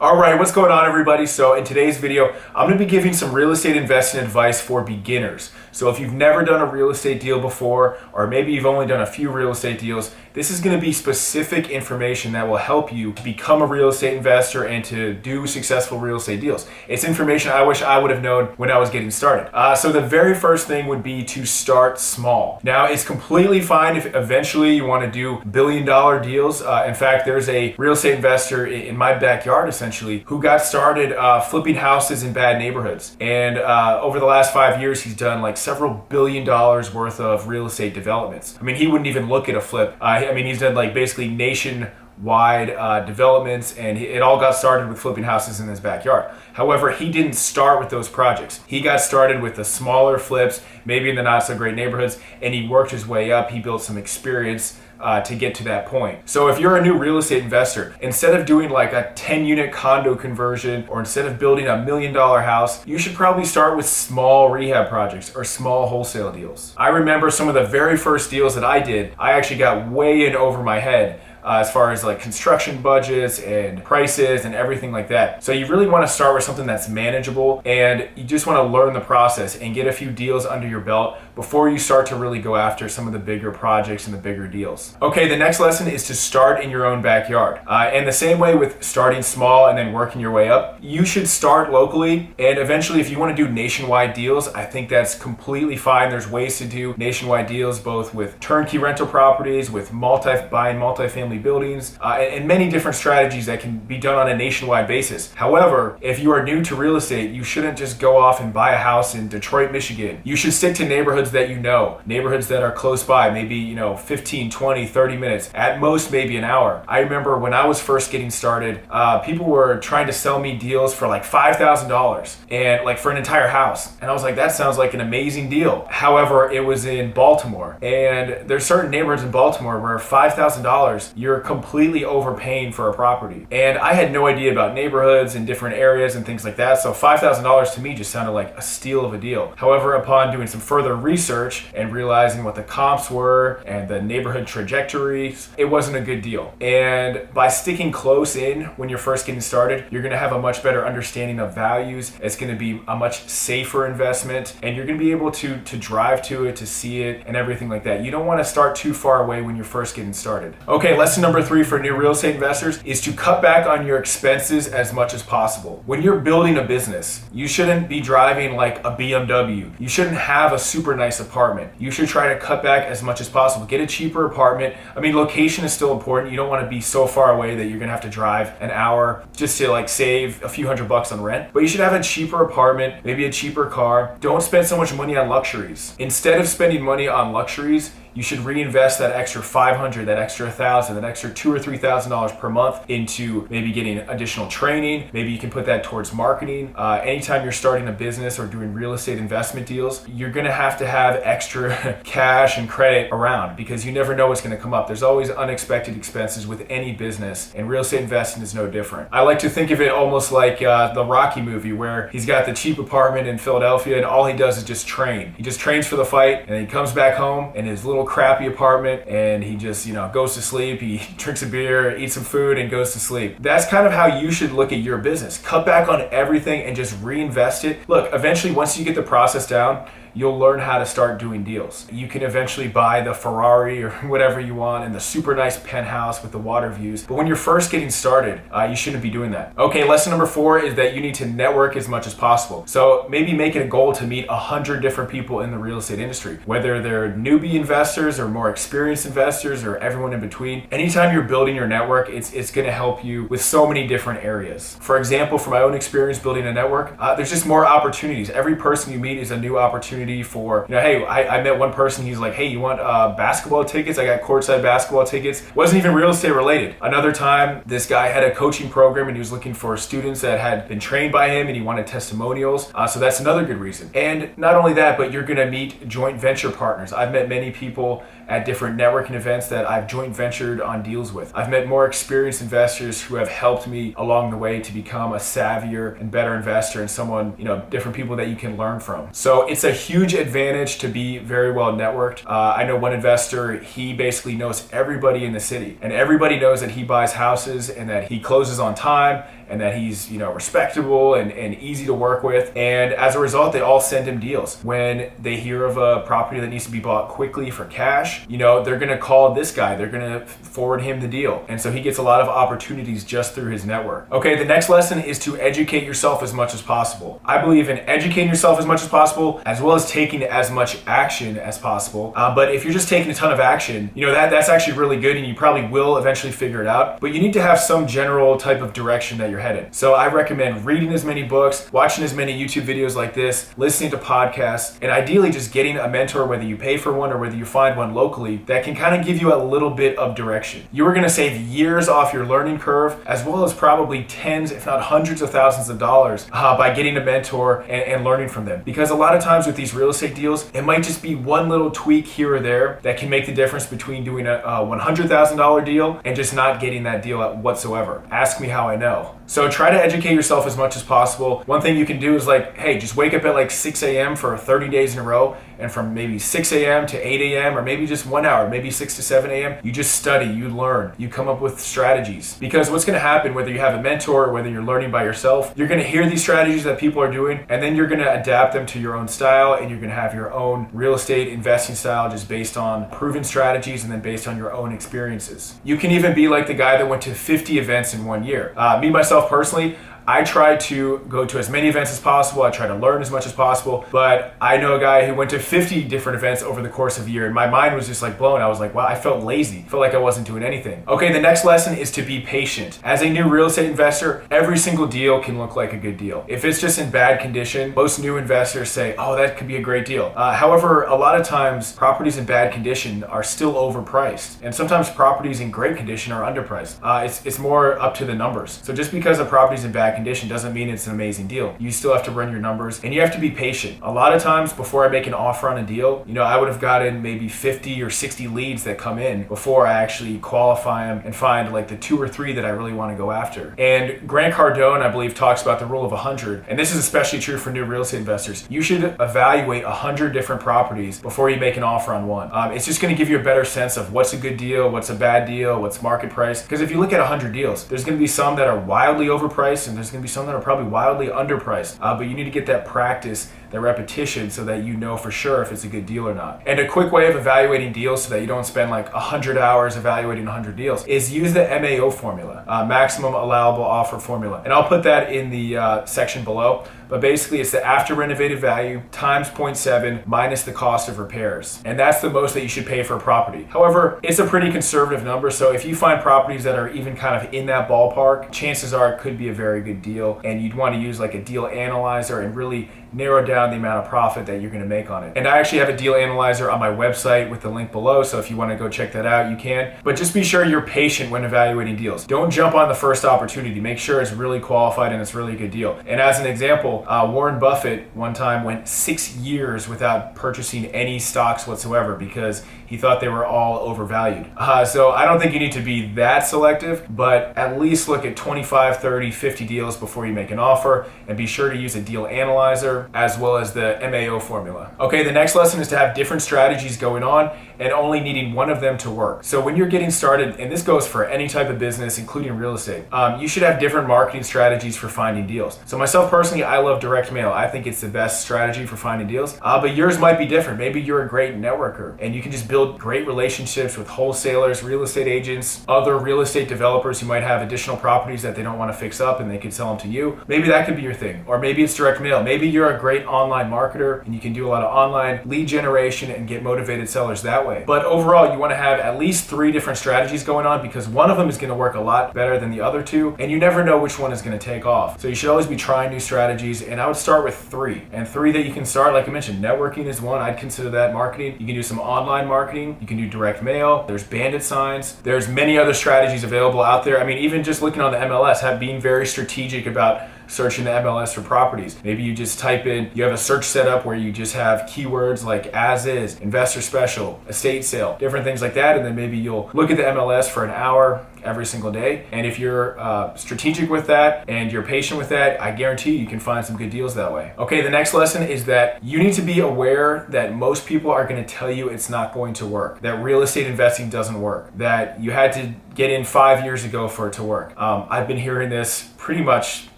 All right, what's going on, everybody? So in today's video, I'm going to be giving some real estate investing advice for beginners. So if you've never done a real estate deal before, or maybe you've only done a few real estate deals, this is going to be specific information that will help you to become a real estate investor and to do successful real estate deals. It's information I wish I would have known when I was getting started. So the very first thing would be to start small. Now, it's completely fine if eventually you want to do billion-dollar deals. In fact, there's a real estate investor in my backyard, essentially, who got started flipping houses in bad neighborhoods. And over the last 5 years, he's done like several $billion worth of real estate developments. I mean, he wouldn't even look at a flip. I mean, he's done like basically nationwide developments, and it all got started with flipping houses in his backyard. However, he didn't start with those projects. He got started with the smaller flips, maybe in the not so great neighborhoods, and he worked his way up. He built some experience to get to that point. So if you're a new real estate investor, instead of doing like a 10-unit condo conversion, or instead of building $1 million house, you should probably start with small rehab projects or small wholesale deals. I remember some of the very first deals that I did, I actually got way in over my head as far as like construction budgets and prices and everything like that. So you really want to start with something that's manageable, and you just want to learn the process and get a few deals under your belt before you start to really go after some of the bigger projects and the bigger deals. Okay, the next lesson is to start in your own backyard. And the same way with starting small and then working your way up, you should start locally, and eventually if you want to do nationwide deals, I think that's completely fine. There's ways to do nationwide deals, both with turnkey rental properties, with buying multifamily buildings, and many different strategies that can be done on a nationwide basis. However, if you are new to real estate, you shouldn't just go off and buy a house in Detroit, Michigan. You should stick to neighborhoods that you know, neighborhoods that are close by, maybe 15, 20, 30 minutes, at most maybe an hour. I remember when I was first getting started, people were trying to sell me deals for like $5,000 and like for an entire house. And I was like, that sounds like an amazing deal. However, it was in Baltimore, and there's certain neighborhoods in Baltimore where $5,000, you're completely overpaying for a property. And I had no idea about neighborhoods and different areas and things like that. So $5,000 to me just sounded like a steal of a deal. However, upon doing some further research and realizing what the comps were and the neighborhood trajectories, it wasn't a good deal. And by sticking close in when you're first getting started, you're going to have a much better understanding of values. It's going to be a much safer investment, and you're going to be able to drive to it, to see it, and everything like that. You don't want to start too far away when you're first getting started. Okay, lesson number 3 for new real estate investors is to cut back on your expenses as much as possible. When you're building a business, you shouldn't be driving like a BMW. You shouldn't have a super nice apartment. You should try to cut back as much as possible. Get a cheaper apartment. I mean, location is still important. You don't want to be so far away that you're gonna have to drive an hour just to like save a few $100 on rent. But you should have a cheaper apartment, maybe a cheaper car. Don't spend so much money on luxuries. Instead of spending money on luxuries, you should reinvest that extra $500, that extra $1,000, that extra $2,000 or $3,000 per month into maybe getting additional training. Maybe you can put that towards marketing. Anytime you're starting a business or doing real estate investment deals, you're gonna have to have extra cash and credit around, because you never know what's gonna come up. There's always unexpected expenses with any business, and real estate investing is no different. I like to think of it almost like the Rocky movie, where he's got the cheap apartment in Philadelphia and all he does is just train. He just trains for the fight, and then he comes back home in his little crappy apartment, and he just goes to sleep. He drinks a beer, eats some food, and goes to sleep. That's kind of how you should look at your business. Cut back on everything and just reinvest it. Look, eventually once you get the process down, you'll learn how to start doing deals. You can eventually buy the Ferrari or whatever you want and the super nice penthouse with the water views. But when you're first getting started, you shouldn't be doing that. Okay, lesson number 4 is that you need to network as much as possible. So maybe make it a goal to meet 100 different people in the real estate industry, whether they're newbie investors or more experienced investors or everyone in between. Anytime you're building your network, it's gonna help you with so many different areas. For example, from my own experience building a network, there's just more opportunities. Every person you meet is a new opportunity for, hey, I met one person, he's like, hey, you want basketball tickets? I got courtside basketball tickets. Wasn't even real estate related. Another time, this guy had a coaching program and he was looking for students that had been trained by him and he wanted testimonials. So that's another good reason. And not only that, but you're gonna meet joint venture partners. I've met many people at different networking events that I've joint ventured on deals with. I've met more experienced investors who have helped me along the way to become a savvier and better investor, and someone, different people that you can learn from. So it's a huge advantage to be very well networked. I know one investor, he basically knows everybody in the city, and everybody knows that he buys houses and that he closes on time and that he's, respectable and easy to work with. And as a result, they all send him deals. When they hear of a property that needs to be bought quickly for cash, they're going to call this guy. They're going to forward him the deal. And so he gets a lot of opportunities just through his network. Okay, the next lesson is to educate yourself as much as possible. I believe in educating yourself as much as possible, as well as taking as much action as possible. But if you're just taking a ton of action, that's actually really good, and you probably will eventually figure it out. But you need to have some general type of direction that you're headed. So I recommend reading as many books, watching as many YouTube videos like this, listening to podcasts, and ideally just getting a mentor, whether you pay for one or whether you find one locally, that can kind of give you a little bit of direction. You are going to save years off your learning curve, as well as probably tens, if not hundreds of thousands of dollars by getting a mentor and learning from them. Because a lot of times with these real estate deals, it might just be one little tweak here or there that can make the difference between doing a $100,000 deal and just not getting that deal whatsoever. Ask me how I know. So try to educate yourself as much as possible. One thing you can do is just wake up at 6 a.m. for 30 days in a row, and from maybe 6 a.m. to 8 a.m. or maybe just 1 hour, maybe 6 to 7 a.m., you just study, you learn, you come up with strategies. Because what's going to happen, whether you have a mentor or whether you're learning by yourself, you're going to hear these strategies that people are doing, and then you're going to adapt them to your own style, and you're going to have your own real estate investing style just based on proven strategies and then based on your own experiences. You can even be like the guy that went to 50 events in 1 year. Me, myself, personally, I try to go to as many events as possible. I try to learn as much as possible. But I know a guy who went to 50 different events over the course of a year, and my mind was just blown. I was like, wow, I felt lazy. I felt like I wasn't doing anything. Okay, the next lesson is to be patient. As a new real estate investor, every single deal can look like a good deal. If it's just in bad condition, most new investors say, oh, that could be a great deal. However, a lot of times properties in bad condition are still overpriced. And sometimes properties in great condition are underpriced. It's more up to the numbers. So just because a property's in bad condition doesn't mean it's an amazing deal. You still have to run your numbers, and you have to be patient. A lot of times before I make an offer on a deal, I would have gotten maybe 50 or 60 leads that come in before I actually qualify them and find the 2 or 3 that I really want to go after. And Grant Cardone, I believe, talks about the rule of 100, and this is especially true for new real estate investors. You should evaluate 100 different properties before you make an offer on one. It's just going to give you a better sense of what's a good deal, what's a bad deal, what's market price. Because if you look at 100 deals, there's going to be some that are wildly overpriced, and there's going to be some that are probably wildly underpriced. But you need to get that practice, that repetition, so that you know for sure if it's a good deal or not. And a quick way of evaluating deals so that you don't spend 100 hours evaluating 100 deals is use the MAO formula, maximum allowable offer formula. And I'll put that in the section below. But basically it's the after renovated value times 0.7 minus the cost of repairs. And that's the most that you should pay for a property. However, it's a pretty conservative number. So if you find properties that are even kind of in that ballpark, chances are it could be a very good deal. And you'd want to use a deal analyzer and really narrow down the amount of profit that you're going to make on it. And I actually have a deal analyzer on my website with the link below. So if you want to go check that out, you can. But just be sure you're patient when evaluating deals. Don't jump on the first opportunity. Make sure it's really qualified and it's really a good deal. And as an example, Warren Buffett one time went 6 years without purchasing any stocks whatsoever because he thought they were all overvalued. So I don't think you need to be that selective, but at least look at 25, 30, 50 deals before you make an offer, and be sure to use a deal analyzer as well as the MAO formula. Okay, the next lesson is to have different strategies going on and only needing one of them to work. So when you're getting started, and this goes for any type of business, including real estate, you should have different marketing strategies for finding deals. So myself personally, I love direct mail. I think it's the best strategy for finding deals, but yours might be different. Maybe you're a great networker and you can just build great relationships with wholesalers, real estate agents, other real estate developers who might have additional properties that they don't want to fix up and they could sell them to you. Maybe that could be your thing. Or maybe it's direct mail. Maybe you're a great online marketer and you can do a lot of online lead generation and get motivated sellers that way. But overall, you want to have at least 3 different strategies going on because one of them is going to work a lot better than the other 2, and you never know which one is going to take off. So you should always be trying new strategies, and I would start with 3. And 3 that you can start, like I mentioned, networking is one. I'd consider that marketing. You can do some online marketing. You can do direct mail. There's bandit signs. There's many other strategies available out there. I mean, even just looking on the MLS, being very strategic about searching the MLS for properties. Maybe you just type in, you have a search setup where you just have keywords like as is, investor special, estate sale, different things like that. And then maybe you'll look at the MLS for an hour every single day. And if you're strategic with that and you're patient with that, I guarantee you can find some good deals that way. Okay, the next lesson is that you need to be aware that most people are going to tell you it's not going to work, that real estate investing doesn't work, that you had to get in 5 years ago for it to work. I've been hearing this pretty much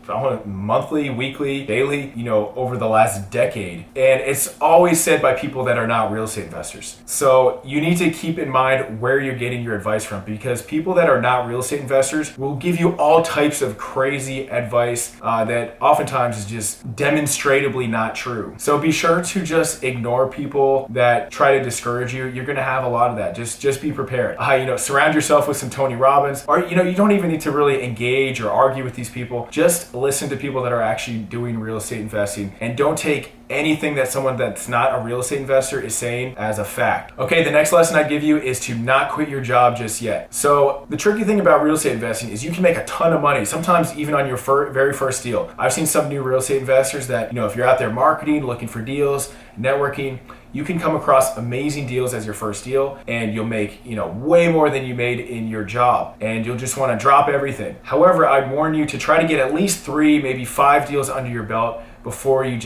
monthly, weekly, daily, over the last decade. And it's always said by people that are not real estate investors. So you need to keep in mind where you're getting your advice from, because people that are not real estate investors will give you all types of crazy advice that oftentimes is just demonstrably not true. So be sure to just ignore people that try to discourage you. You're going to have a lot of that. Just be prepared. Surround yourself with some Tony Robbins, or you don't even need to really engage or argue with these people. Just listen to people that are actually doing real estate investing, and don't take anything that someone that's not a real estate investor is saying as a fact. Okay, the next lesson I'd give you is to not quit your job just yet. So the tricky thing about real estate investing is you can make a ton of money, sometimes even on your very first deal. I've seen some new real estate investors that, if you're out there marketing, looking for deals, networking, you can come across amazing deals as your first deal, and you'll make, way more than you made in your job, and you'll just want to drop everything. However, I'd warn you to try to get at least 3, maybe 5 deals under your belt before you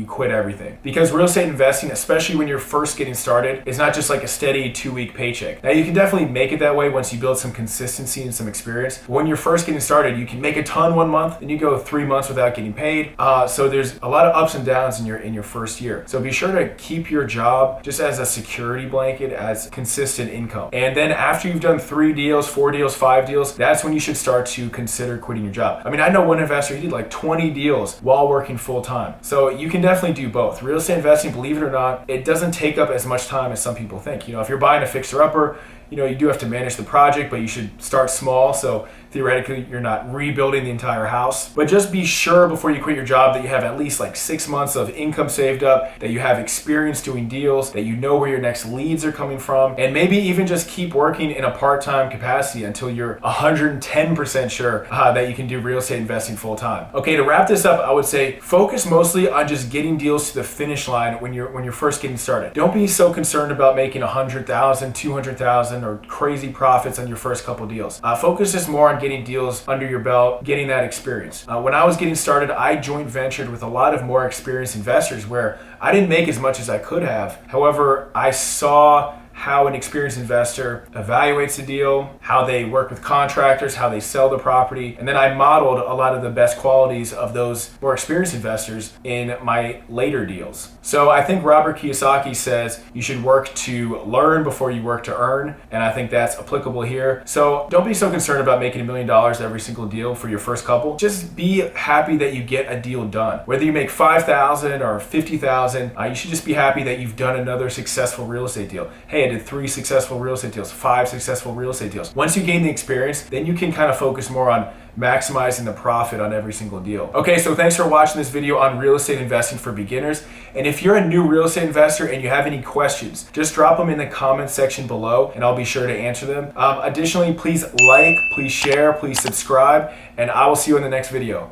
quit everything. Because real estate investing, especially when you're first getting started, is not just like a steady 2-week paycheck. Now you can definitely make it that way once you build some consistency and some experience. But when you're first getting started, you can make a ton 1 month, then you go 3 months without getting paid. So there's a lot of ups and downs in your first year. So be sure to keep your job just as a security blanket, as consistent income. And then after you've done 3 deals, 4 deals, 5 deals, that's when you should start to consider quitting your job. I know one investor, he did like 20 deals while working full time. So you can definitely do both. Real estate investing, believe it or not, it doesn't take up as much time as some people think. If you're buying a fixer-upper, you do have to manage the project, but you should start small. So theoretically, you're not rebuilding the entire house. But just be sure before you quit your job that you have at least like 6 months of income saved up, that you have experience doing deals, that you know where your next leads are coming from, and maybe even just keep working in a part-time capacity until you're 110% sure that you can do real estate investing full-time. Okay, to wrap this up, I would say focus mostly on just getting deals to the finish line when you're first getting started. Don't be so concerned about making 100,000, 200,000, or crazy profits on your first couple deals. Focus just more on getting deals under your belt, getting that experience. When I was getting started, I joint ventured with a lot of more experienced investors where I didn't make as much as I could have. However, I saw how an experienced investor evaluates a deal, how they work with contractors, how they sell the property. And then I modeled a lot of the best qualities of those more experienced investors in my later deals. So I think Robert Kiyosaki says you should work to learn before you work to earn. And I think that's applicable here. So don't be so concerned about making $1 million every single deal for your first couple. Just be happy that you get a deal done. Whether you make $5,000 or $50,000, you should just be happy that you've done another successful real estate deal. Hey, I did 3 successful real estate deals, 5 successful real estate deals. Once you gain the experience, then you can kind of focus more on maximizing the profit on every single deal. Okay, so thanks for watching this video on real estate investing for beginners. And if you're a new real estate investor and you have any questions, just drop them in the comment section below and I'll be sure to answer them. Additionally, please like, please share, please subscribe, and I will see you in the next video.